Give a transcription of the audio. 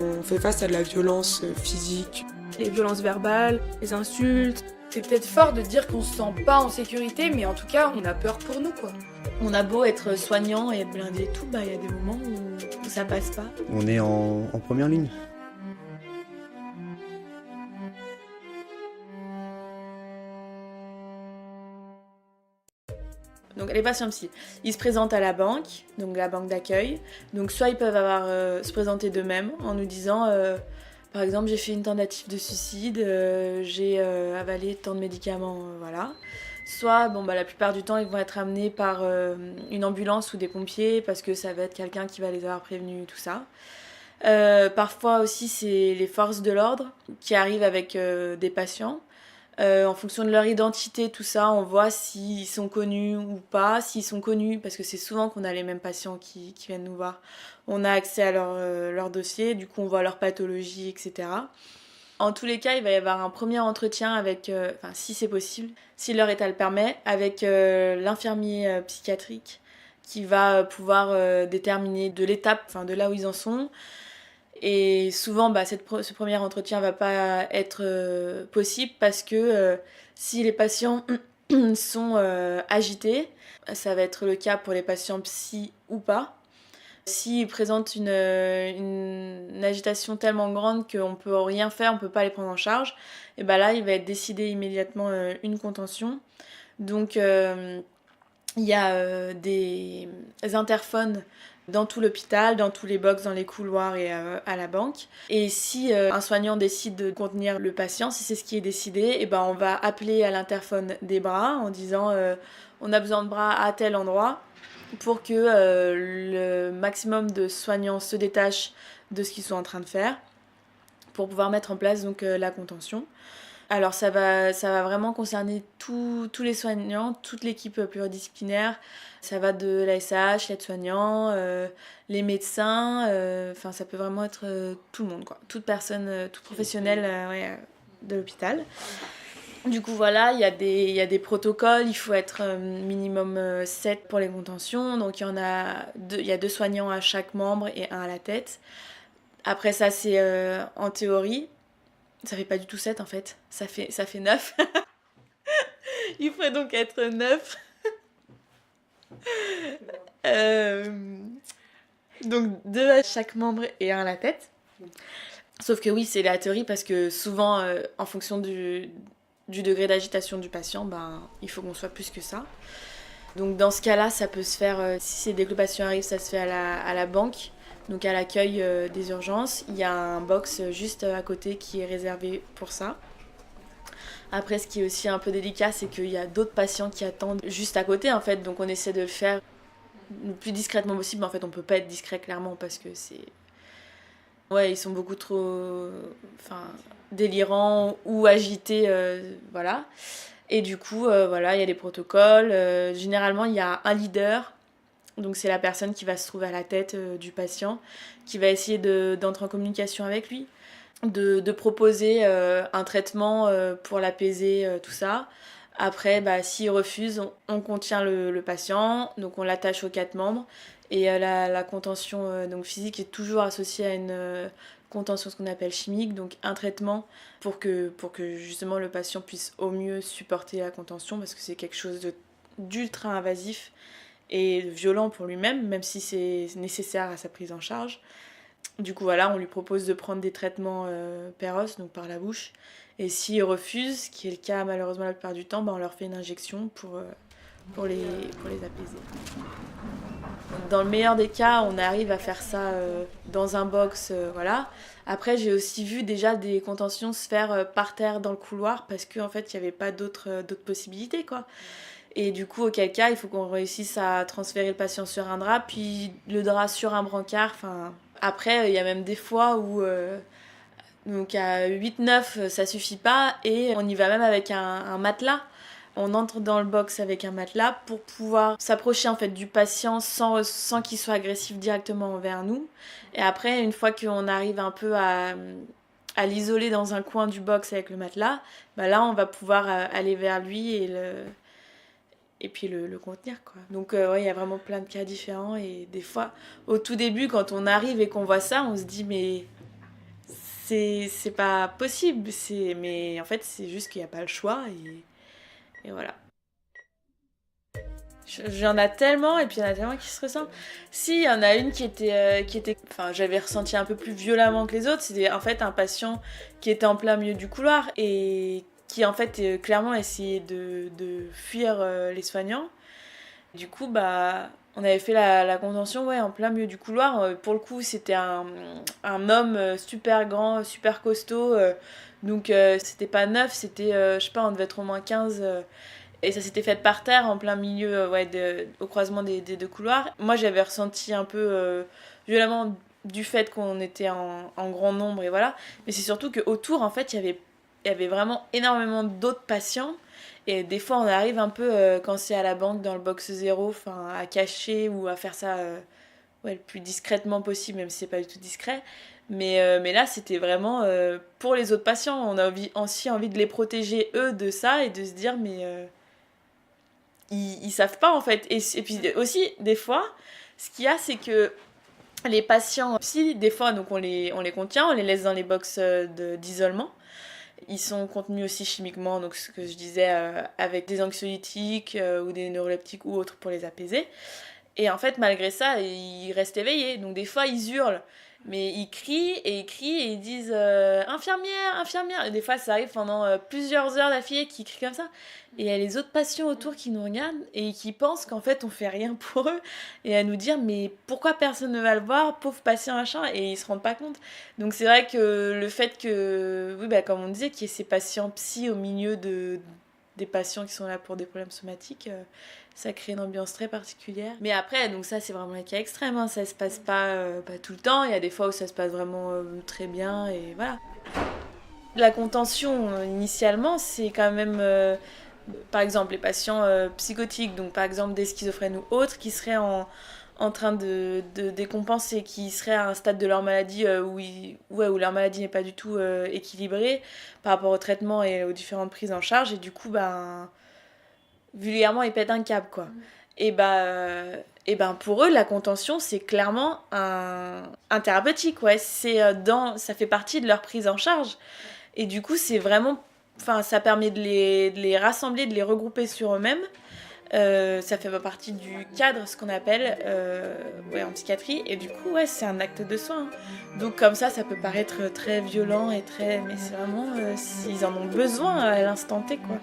On fait face à de la violence physique. Les violences verbales, les insultes. C'est peut-être fort de dire qu'on se sent pas en sécurité, mais en tout cas, on a peur pour nous, quoi. On a beau être soignant et être blindé et tout, il y a des moments où ça passe pas. On est en première ligne. Donc les patients psy, ils se présentent à la banque, donc la banque d'accueil. Donc soit ils peuvent se présenter d'eux-mêmes en nous disant, par exemple, j'ai fait une tentative de suicide, j'ai avalé tant de médicaments, voilà. Soit, la plupart du temps, ils vont être amenés par une ambulance ou des pompiers parce que ça va être quelqu'un qui va les avoir prévenus, tout ça. Parfois aussi, c'est les forces de l'ordre qui arrivent avec des patients. En fonction de leur identité, tout ça, on voit s'ils sont connus ou pas. S'ils sont connus, parce que c'est souvent qu'on a les mêmes patients qui viennent nous voir, on a accès à leur dossier, du coup on voit leur pathologie, etc. En tous les cas, il va y avoir un premier entretien avec, si c'est possible, si leur état le permet, avec l'infirmier psychiatrique qui va pouvoir déterminer de l'étape, de là où ils en sont. Et souvent, ce premier entretien va pas être possible parce que si les patients sont agités, ça va être le cas pour les patients psy ou pas. S'ils présentent une agitation tellement grande qu'on peut rien faire, on peut pas les prendre en charge, et là, il va être décidé immédiatement une contention. Donc, il y a des interphones dans tout l'hôpital, dans tous les box, dans les couloirs et à la banque. Et si un soignant décide de contenir le patient, si c'est ce qui est décidé, on va appeler à l'interphone des bras en disant on a besoin de bras à tel endroit pour que le maximum de soignants se détachent de ce qu'ils sont en train de faire pour pouvoir mettre en place donc la contention. Alors ça va vraiment concerner tous les soignants, toute l'équipe pluridisciplinaire. Ça va de la SH, l'aide-soignant, les médecins, ça peut vraiment être tout le monde, quoi. Toute personne, tout professionnel de l'hôpital. Du coup voilà, il y a des protocoles, il faut être minimum 7 pour les contentions, donc il y a 2 soignants à chaque membre et 1 à la tête. Après ça c'est en théorie. Ça fait pas du tout 7 en fait, ça fait 9. Il faut donc être 9. Donc 2 à chaque membre et 1 à la tête. Sauf que oui, c'est la théorie parce que souvent, en fonction du degré d'agitation du patient, il faut qu'on soit plus que ça. Donc dans ce cas-là, ça peut se faire, si ces décompressions arrivent, ça se fait à la banque. Donc à l'accueil des urgences, il y a un box juste à côté qui est réservé pour ça. Après, ce qui est aussi un peu délicat, c'est qu'il y a d'autres patients qui attendent juste à côté, en fait. Donc on essaie de le faire le plus discrètement possible. En fait, on peut pas être discret, clairement, parce que c'est... Ouais, ils sont beaucoup trop délirants ou agités, voilà. Et du coup, il y a des protocoles. Généralement, il y a un leader. Donc c'est la personne qui va se trouver à la tête du patient, qui va essayer d'entrer en communication avec lui, de proposer un traitement pour l'apaiser, tout ça. Après, s'il refuse, on contient le patient, donc on l'attache aux 4 membres. Et la contention donc physique est toujours associée à une contention, ce qu'on appelle chimique, donc un traitement pour que justement le patient puisse au mieux supporter la contention, parce que c'est quelque chose d'ultra invasif et violent pour lui-même, même si c'est nécessaire à sa prise en charge. Du coup, voilà, on lui propose de prendre des traitements péros, donc par la bouche. Et s'il refuse, ce qui est le cas malheureusement la plupart du temps, on leur fait une injection pour les apaiser. Dans le meilleur des cas, on arrive à faire ça dans un box, voilà. Après, j'ai aussi vu déjà des contentions se faire par terre dans le couloir parce qu'en fait, il n'y avait pas d'autres possibilités, quoi. Et du coup, auquel cas, il faut qu'on réussisse à transférer le patient sur un drap, puis le drap sur un brancard. Après, il y a même des fois où donc à 8-9, ça suffit pas, et on y va même avec un matelas. On entre dans le box avec un matelas pour pouvoir s'approcher en fait du patient sans qu'il soit agressif directement envers nous. Et après, une fois qu'on arrive un peu à l'isoler dans un coin du box avec le matelas, là, on va pouvoir aller vers lui et puis le contenir, quoi. Donc il y a vraiment plein de cas différents, et des fois au tout début quand on arrive et qu'on voit ça, on se dit mais c'est pas possible. Mais en fait, c'est juste qu'il n'y a pas le choix et voilà. J'en ai tellement, et puis il y en a tellement qui se ressemblent. Si, il y en a une qui était enfin, j'avais ressenti un peu plus violemment que les autres. C'était en fait un patient qui était en plein milieu du couloir et qui en fait clairement essayait de fuir les soignants. Du coup, on avait fait la contention en plein milieu du couloir. Pour le coup, c'était un homme super grand, super costaud. Donc c'était pas neuf, c'était, je sais pas, on devait être au moins 15. Et ça s'était fait par terre, en plein milieu, au croisement des deux couloirs. Moi, j'avais ressenti un peu violemment du fait qu'on était en grand nombre, et voilà. Mais c'est surtout qu'autour, en fait, il y avait vraiment énormément d'autres patients. Et des fois, on arrive un peu, quand c'est à la banque, dans le box 0, à cacher ou à faire ça le plus discrètement possible, même si c'est pas du tout discret. Mais là, c'était vraiment pour les autres patients. On a aussi envie de les protéger, eux, de ça, et de se dire, mais... Ils savent pas en fait. Et puis aussi, des fois, ce qu'il y a, c'est que les patients psy, des fois, donc on les contient, on les laisse dans les box d'isolement. Ils sont contenus aussi chimiquement, donc ce que je disais, avec des anxiolytiques ou des neuroleptiques ou autres pour les apaiser. Et en fait, malgré ça, ils restent éveillés. Donc des fois, ils hurlent. Mais ils crient et ils disent infirmière, infirmière. Et des fois, ça arrive pendant plusieurs heures d'affilée qu'ils crient comme ça. Et il y a les autres patients autour qui nous regardent et qui pensent qu'en fait, on fait rien pour eux. Et à nous dire, mais pourquoi personne ne va le voir, pauvre patient, machin. Et ils se rendent pas compte. Donc c'est vrai que le fait que, oui, comme on disait, qu'il y ait ces patients psy au milieu des patients qui sont là pour des problèmes somatiques, ça crée une ambiance très particulière. Mais après, donc ça c'est vraiment un cas extrême, hein. Ça se passe pas tout le temps, il y a des fois où ça se passe vraiment très bien et voilà. La contention initialement, c'est quand même par exemple les patients psychotiques, donc par exemple des schizophrènes ou autres qui seraient en train de décompenser, qui seraient à un stade de leur maladie où leur maladie n'est pas du tout équilibrée par rapport au traitement et aux différentes prises en charge, et du coup vulgairement ils pètent un câble quoi. Et pour eux la contention c'est clairement un thérapeutique, ça fait partie de leur prise en charge, et du coup c'est vraiment, ça permet de les rassembler, de les regrouper sur eux-mêmes. Ça fait partie du cadre, ce qu'on appelle en psychiatrie, et du coup c'est un acte de soin, hein. Donc comme ça peut paraître très violent mais c'est vraiment s'ils en ont besoin à l'instant T quoi.